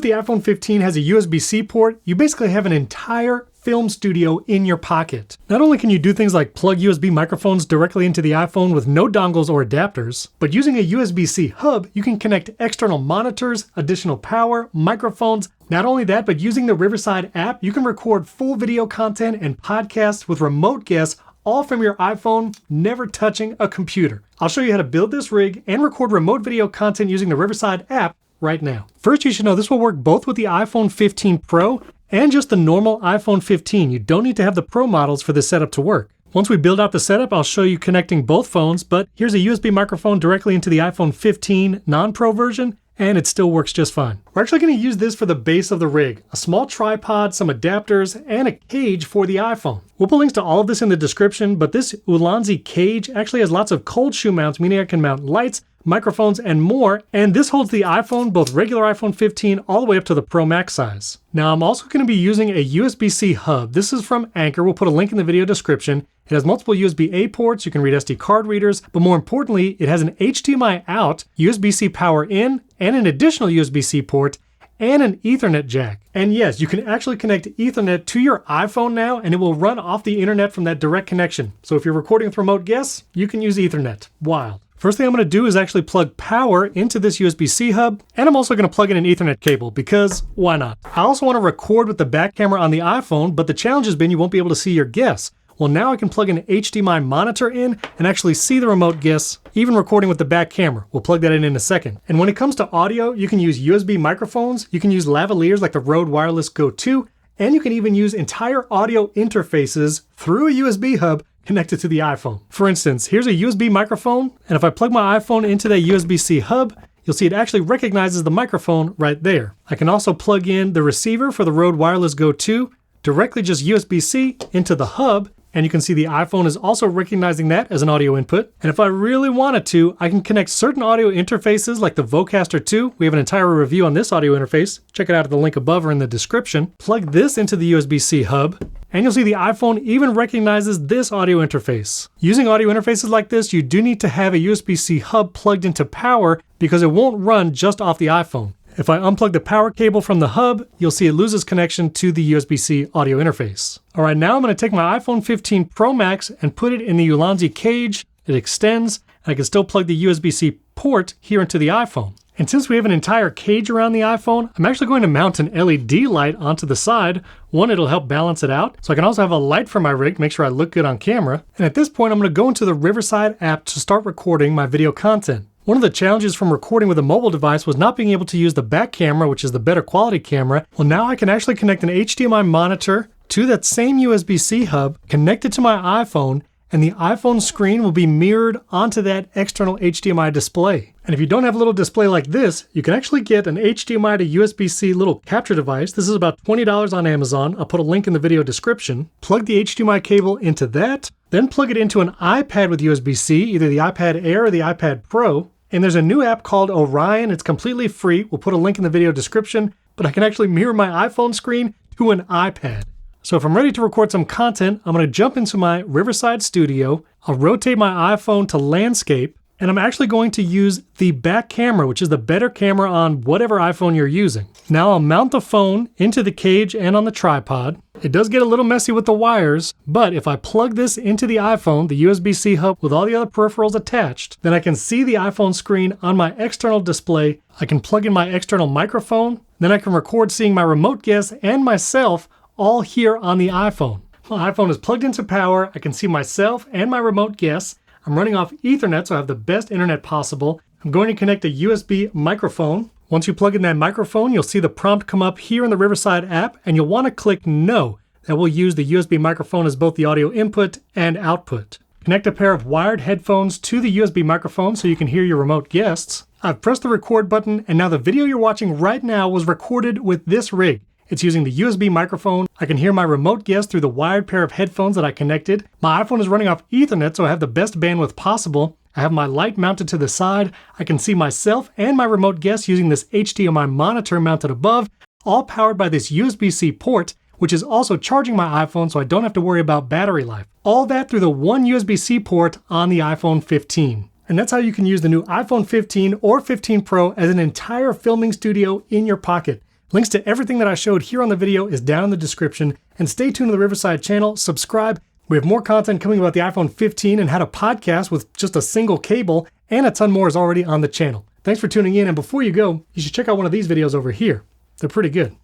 If the iPhone 15 has a USB-C port, you basically have an entire film studio in your pocket. Not only can you do things like plug USB microphones directly into the iPhone with no dongles or adapters, but using a USB-C hub, you can connect external monitors, additional power, microphones. Not only that, but using the Riverside app, you can record full video content and podcasts with remote guests all from your iPhone, never touching a computer. I'll show you how to build this rig and record remote video content using the Riverside app right now. First, you should know this will work both with the iPhone 15 Pro and just the normal iPhone 15. You don't need to have the Pro models for this setup to work. Once we build out the setup, I'll show you connecting both phones, but here's a USB microphone directly into the iPhone 15 non-Pro version, and it still works just fine. We're actually going to use this for the base of the rig, a small tripod, some adapters, and a cage for the iPhone. We'll put links to all of this in the description, but this Ulanzi cage actually has lots of cold shoe mounts, meaning I can mount lights, microphones, and more, and this holds the iPhone, both regular iPhone 15 all the way up to the Pro Max size. Now I'm also going to be using a USB-C hub. This is from Anker. We'll put a link in the video description. It has multiple USB-A ports, you can read SD card readers, but more importantly, it has an HDMI out, USB-C power in, and an additional USB-C port, and an Ethernet jack. And yes, you can actually connect Ethernet to your iPhone now, and it will run off the internet from that direct connection. So if you're recording with remote guests, you can use Ethernet. Wild. First thing I'm going to do is actually plug power into this USB-C hub, and I'm also going to plug in an Ethernet cable because why not? I also want to record with the back camera on the iPhone, but the challenge has been you won't be able to see your guests. Well, now I can plug an HDMI monitor in and actually see the remote guests, even recording with the back camera. We'll plug that in a second. And when it comes to audio, you can use USB microphones, you can use lavaliers like the Rode Wireless Go 2, and you can even use entire audio interfaces through a USB hub connected to the iPhone. For instance, here's a USB microphone, and if I plug my iPhone into that USB-C hub, you'll see it actually recognizes the microphone right there. I can also plug in the receiver for the Rode Wireless Go 2, directly just USB-C into the hub, and you can see the iPhone is also recognizing that as an audio input. And if I really wanted to, I can connect certain audio interfaces like the Vocaster Two. We have an entire review on this audio interface. Check it out at the link above or in the description. Plug this into the USB-C hub, and you'll see the iPhone even recognizes this audio interface. Using audio interfaces like this, you do need to have a USB-C hub plugged into power because it won't run just off the iPhone. If I unplug the power cable from the hub, you'll see it loses connection to the USB-C audio interface. All right, now I'm going to take my iPhone 15 Pro Max and put it in the Ulanzi cage. It extends, and I can still plug the USB-C port here into the iPhone. And since we have an entire cage around the iPhone, I'm actually going to mount an LED light onto the side. One, it'll help balance it out, so I can also have a light for my rig, make sure I look good on camera. And at this point, I'm going to go into the Riverside app to start recording my video content. One of the challenges from recording with a mobile device was not being able to use the back camera, which is the better quality camera. Well, now I can actually connect an HDMI monitor to that same USB-C hub, connect it to my iPhone, and the iPhone screen will be mirrored onto that external HDMI display. And if you don't have a little display like this, you can actually get an HDMI to USB-C little capture device. This is about $20 on Amazon. I'll put a link in the video description. Plug the HDMI cable into that, then plug it into an iPad with USB-C, either the iPad Air or the iPad Pro. And there's a new app called Orion. It's completely free. We'll put a link in the video description, but I can actually mirror my iPhone screen to an iPad. So if I'm ready to record some content, I'm going to jump into my Riverside studio. I'll rotate my iPhone to landscape, and I'm actually going to use the back camera, which is the better camera on whatever iPhone you're using. Now I'll mount the phone into the cage and on the tripod. It does get a little messy with the wires, but if I plug this into the iPhone, the USB-C hub with all the other peripherals attached, then I can see the iPhone screen on my external display. I can plug in my external microphone, then I can record seeing my remote guests and myself all here on the iPhone. My iPhone is plugged into power. I can see myself and my remote guests. I'm running off Ethernet, so I have the best internet possible. I'm going to connect a USB microphone. Once you plug in that microphone, you'll see the prompt come up here in the Riverside app, and you'll want to click No. That will use the USB microphone as both the audio input and output. Connect a pair of wired headphones to the USB microphone so you can hear your remote guests. I've pressed the record button, and now the video you're watching right now was recorded with this rig. It's using the USB microphone. I can hear my remote guest through the wired pair of headphones that I connected. My iPhone is running off Ethernet, so I have the best bandwidth possible. I have my light mounted to the side. I can see myself and my remote guest using this HDMI monitor mounted above, all powered by this USB-C port, which is also charging my iPhone so I don't have to worry about battery life. All that through the one USB-C port on the iPhone 15. And that's how you can use the new iPhone 15 or 15 Pro as an entire filming studio in your pocket. Links to everything that I showed here on the video is down in the description, and stay tuned to the Riverside channel, subscribe. We have more content coming about the iPhone 15 and how to podcast with just a single cable, and a ton more is already on the channel. Thanks for tuning in, and before you go, you should check out one of these videos over here. They're pretty good.